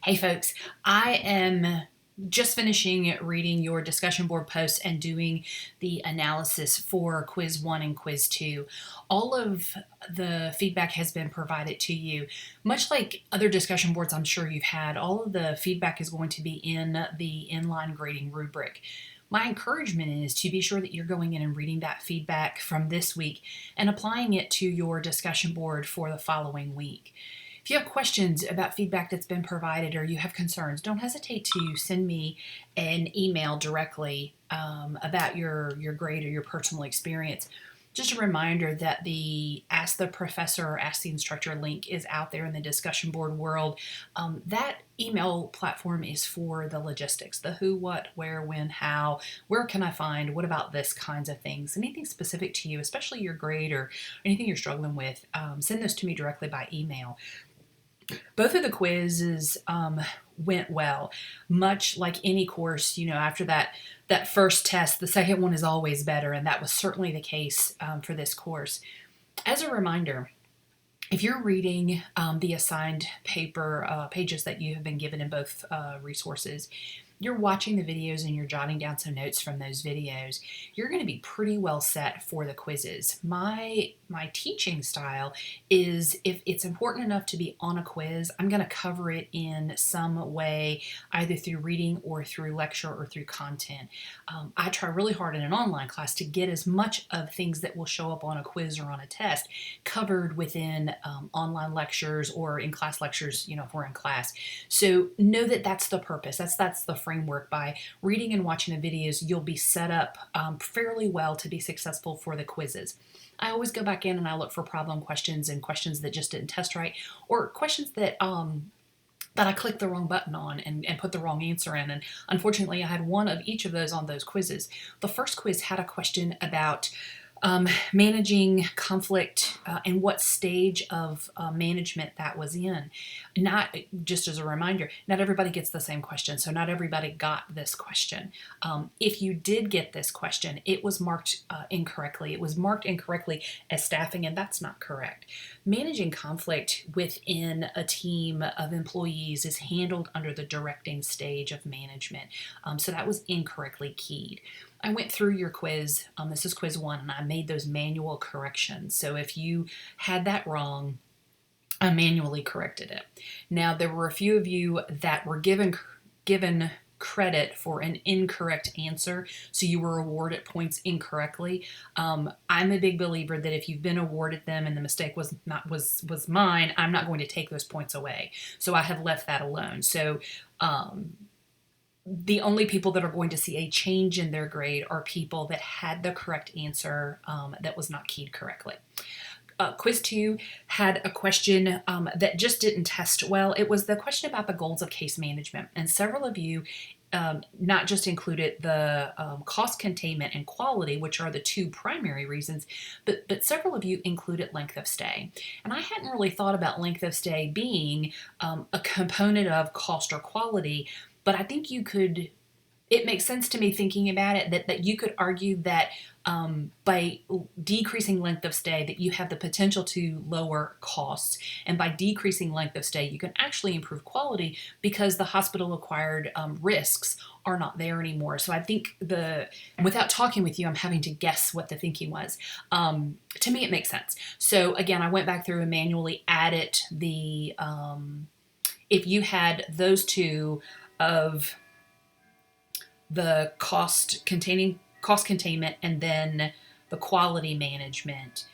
Hey folks, I am just finishing reading your discussion board posts and doing the analysis for quiz 1 and quiz 2. All of the feedback has been provided to you. Much like other discussion boards I'm sure you've had, all of the feedback is going to be in the inline grading rubric. My encouragement is to be sure that you're going in and reading that feedback from this week and applying it to your discussion board for the following week. If you have questions about feedback that's been provided or you have concerns, don't hesitate to send me an email directly about your grade or your personal experience. Just a reminder that the Ask the Professor or Ask the Instructor link is out there in the discussion board world. That email platform is for the logistics, the who, what, where, when, how, where can I find, what about this kinds of things. Anything specific to you, especially your grade or anything you're struggling with, send those to me directly by email. Both of the quizzes went well. Much like any course, after that first test, the second one is always better, and that was certainly the case for this course. As a reminder, if you're reading the assigned paper pages that you have been given in both resources, you're watching the videos and you're jotting down some notes from those videos, you're going to be pretty well set for the quizzes. My teaching style is, if it's important enough to be on a quiz, I'm going to cover it in some way, either through reading or through lecture or through content. I try really hard in an online class to get as much of things that will show up on a quiz or on a test covered within online lectures or in class lectures, if we're in class. So know that that's the purpose. That's the framework. By reading and watching the videos, you'll be set up fairly well to be successful for the quizzes. I always go back in and I look for problem questions and questions that just didn't test right, or questions that I clicked the wrong button on and put the wrong answer in. And unfortunately, I had one of each of those on those quizzes. The first quiz had a question about managing conflict and what stage of management that was in. Not just as a reminder, not everybody gets the same question, so not everybody got this question. If you did get this question, it was marked incorrectly. It was marked incorrectly as staffing, and that's not correct. Managing conflict within a team of employees is handled under the directing stage of management, so that was incorrectly keyed. I went through your quiz, this is quiz 1, and I made those manual corrections. So if you had that wrong, I manually corrected it. Now, there were a few of you that were given credit for an incorrect answer, so you were awarded points incorrectly. I'm a big believer that if you've been awarded them and the mistake was mine, I'm not going to take those points away. So I have left that alone. So the only people that are going to see a change in their grade are people that had the correct answer that was not keyed correctly. Quiz 2 had a question that just didn't test well. It was the question about the goals of case management, and several of you not just included the cost containment and quality, which are the two primary reasons, but several of you included length of stay. And I hadn't really thought about length of stay being a component of cost or quality, but I think it makes sense to me thinking about it that you could argue that by decreasing length of stay, that you have the potential to lower costs. And by decreasing length of stay, you can actually improve quality because the hospital-acquired risks are not there anymore. So I think without talking with you, I'm having to guess what the thinking was. To me, it makes sense. So again, I went back through and manually added the, if you had those two of the cost containment and then the quality management,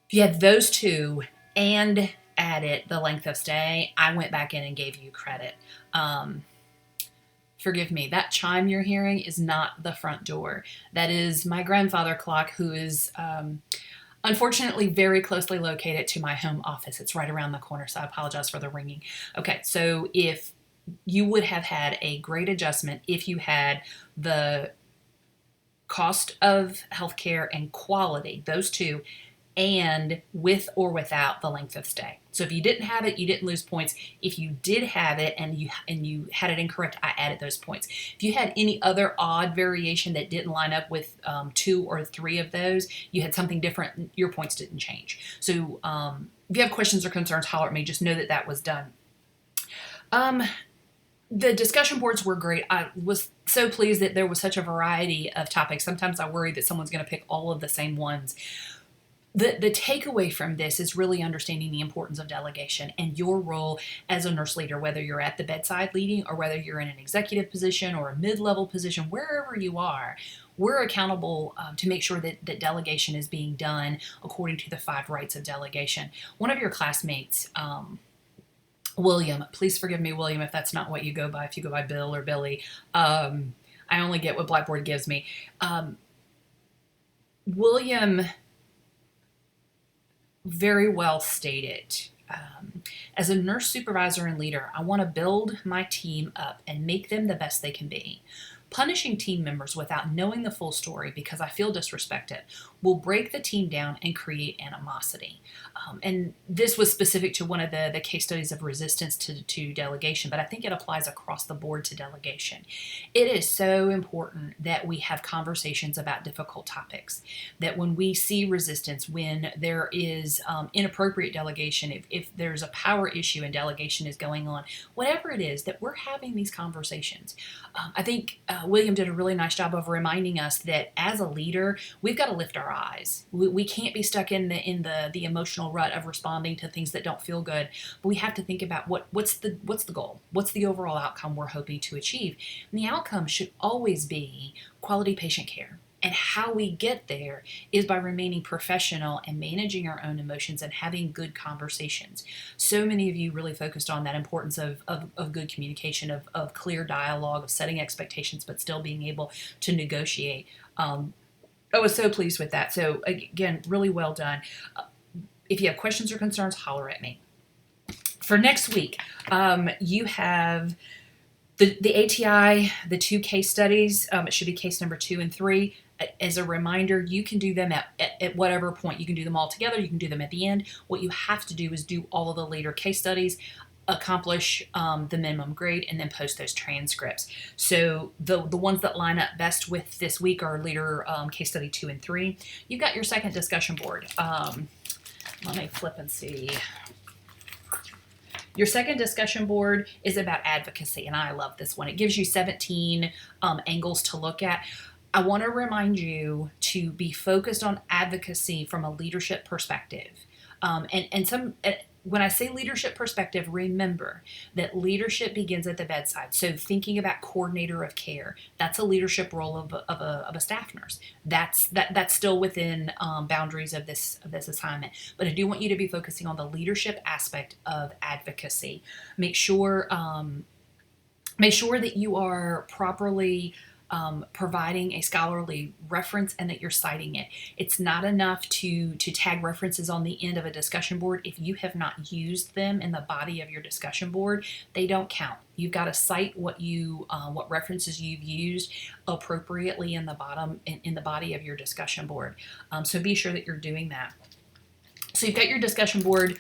if you had those two and added the length of stay, I went back in and gave you credit. Forgive me, that chime you're hearing is not the front door. That is my grandfather clock, who is unfortunately very closely located to my home office. It's right around the corner, so I apologize for the ringing. Okay, so if you would have had a great adjustment if you had the cost of healthcare and quality, those two, and with or without the length of stay. So if you didn't have it, you didn't lose points. If you did have it and you had it incorrect, I added those points. If you had any other odd variation that didn't line up with 2 or 3 of those, you had something different, your points didn't change. So if you have questions or concerns, holler at me. Just know that that was done. Um, the discussion boards were great. I was so pleased that there was such a variety of topics. Sometimes I worry that someone's going to pick all of the same ones. The takeaway from this is really understanding the importance of delegation and your role as a nurse leader, whether you're at the bedside leading or whether you're in an executive position or a mid-level position, wherever you are. We're accountable to make sure that delegation is being done according to the 5 rights of delegation. One of your classmates, William, please forgive me, William, if that's not what you go by, if you go by Bill or Billy. I only get what Blackboard gives me. William very well stated. As a nurse supervisor and leader, I want to build my team up and make them the best they can be. Punishing team members without knowing the full story because I feel disrespected will break the team down and create animosity. And this was specific to one of the case studies of resistance to delegation, but I think it applies across the board to delegation. It is so important that we have conversations about difficult topics, that when we see resistance, when there is inappropriate delegation, if there's a power issue and delegation is going on, whatever it is, that we're having these conversations. I think William did a really nice job of reminding us that as a leader, we've got to lift our eyes. We can't be stuck in the emotional rut of responding to things that don't feel good. But we have to think about what's the goal? What's the overall outcome we're hoping to achieve? And the outcome should always be quality patient care. And how we get there is by remaining professional and managing our own emotions and having good conversations. So many of you really focused on that importance of good communication, of clear dialogue, of setting expectations, but still being able to negotiate. I was so pleased with that. So again, really well done. If you have questions or concerns, holler at me. For next week, you have the ATI, the 2 case studies. It should be case number 2 and 3. As a reminder, you can do them at whatever point. You can do them all together. You can do them at the end. What you have to do is do all of the later case studies, accomplish the minimum grade, and then post those transcripts. So the ones that line up best with this week are later case study 2 and 3. You've got your second discussion board. Let me flip and see. Your second discussion board is about advocacy, and I love this one. It gives you 17 angles to look at. I want to remind you to be focused on advocacy from a leadership perspective. When I say leadership perspective, remember that leadership begins at the bedside. So thinking about coordinator of care, that's a leadership role of a staff nurse. That's still within boundaries of this assignment. But I do want you to be focusing on the leadership aspect of advocacy. Make sure that you are properly providing a scholarly reference and that you're citing it. It's not enough to tag references on the end of a discussion board. If you have not used them in the body of your discussion board, they don't count. You've got to cite what references you've used appropriately in the body of your discussion board. So be sure that you're doing that. So you've got your discussion board,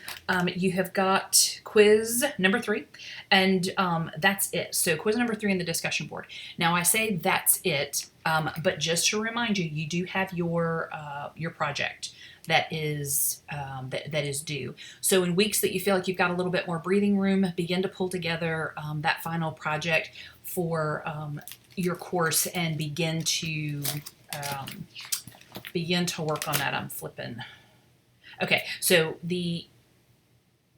you have got quiz number 3, and that's it. So quiz number 3 in the discussion board. Now I say that's it, but just to remind you, you do have your project that is due. So in weeks that you feel like you've got a little bit more breathing room, begin to pull together that final project for your course and begin to work on that. I'm flipping. Okay, so the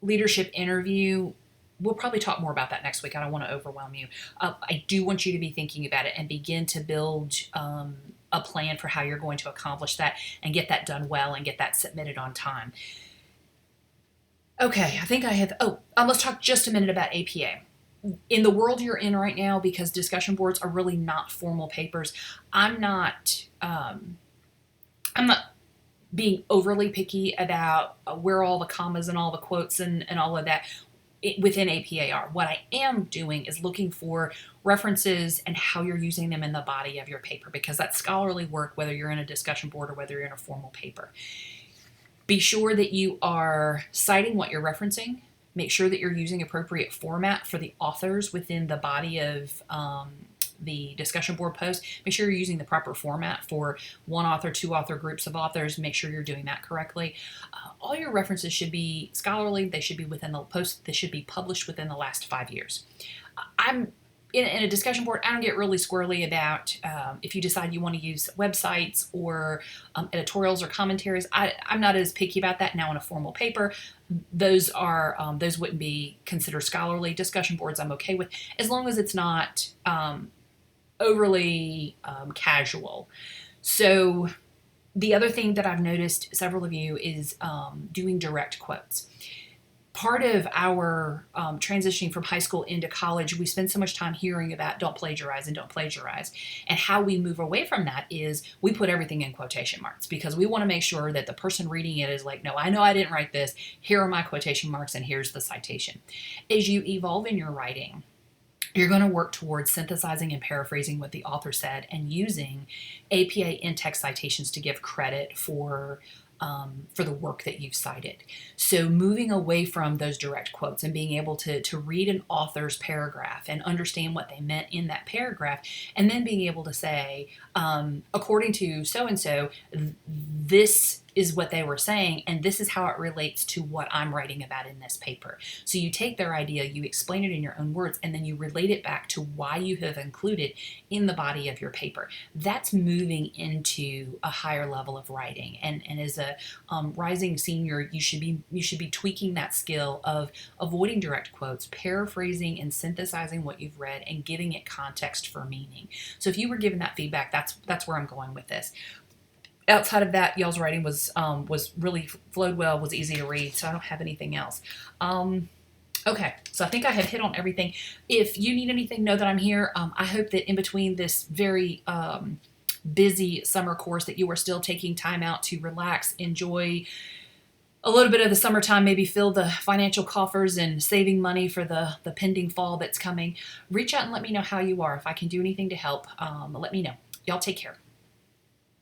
leadership interview, we'll probably talk more about that next week. I don't want to overwhelm you. I do want you to be thinking about it and begin to build a plan for how you're going to accomplish that and get that done well and get that submitted on time. Okay, I think I have, let's talk just a minute about APA. In the world you're in right now, because discussion boards are really not formal papers, I'm not being overly picky about where all the commas and all the quotes and all of that within APA are. What I am doing is looking for references and how you're using them in the body of your paper, because that's scholarly work, whether you're in a discussion board or whether you're in a formal paper. Be sure that you are citing what you're referencing. Make sure that you're using appropriate format for the authors within the body of the discussion board post, make sure you're using the proper format for one author, two author, groups of authors. Make sure you're doing that correctly. All your references should be scholarly. They should be within the post. They should be published within the last 5 years. I'm in a discussion board, I don't get really squirrely about if you decide you want to use websites or editorials or commentaries. I'm not as picky about that now in a formal paper. Those wouldn't be considered scholarly. Discussion boards I'm okay with, as long as it's not overly casual. So the other thing that I've noticed several of you is doing direct quotes. Part of our transitioning from high school into college, we spend so much time hearing about don't plagiarize and don't plagiarize. And how we move away from that is we put everything in quotation marks because we want to make sure that the person reading it is like, no, I know I didn't write this. Here are my quotation marks and here's the citation. As you evolve in your writing, you're going to work towards synthesizing and paraphrasing what the author said and using APA in-text citations to give credit for the work that you've cited. So moving away from those direct quotes and being able to read an author's paragraph and understand what they meant in that paragraph, and then being able to say, according to so-and-so, this is what they were saying, and this is how it relates to what I'm writing about in this paper. So you take their idea, you explain it in your own words, and then you relate it back to why you have included in the body of your paper. That's moving into a higher level of writing. And as a rising senior, you should be tweaking that skill of avoiding direct quotes, paraphrasing and synthesizing what you've read, and giving it context for meaning. So if you were given that feedback, that's where I'm going with this. Outside of that, y'all's writing was really flowed well, was easy to read, so I don't have anything else. Okay, so I think I have hit on everything. If you need anything, know that I'm here. I hope that in between this very busy summer course that you are still taking time out to relax, enjoy a little bit of the summertime, maybe fill the financial coffers and saving money for the pending fall that's coming. Reach out and let me know how you are. If I can do anything to help, let me know. Y'all take care.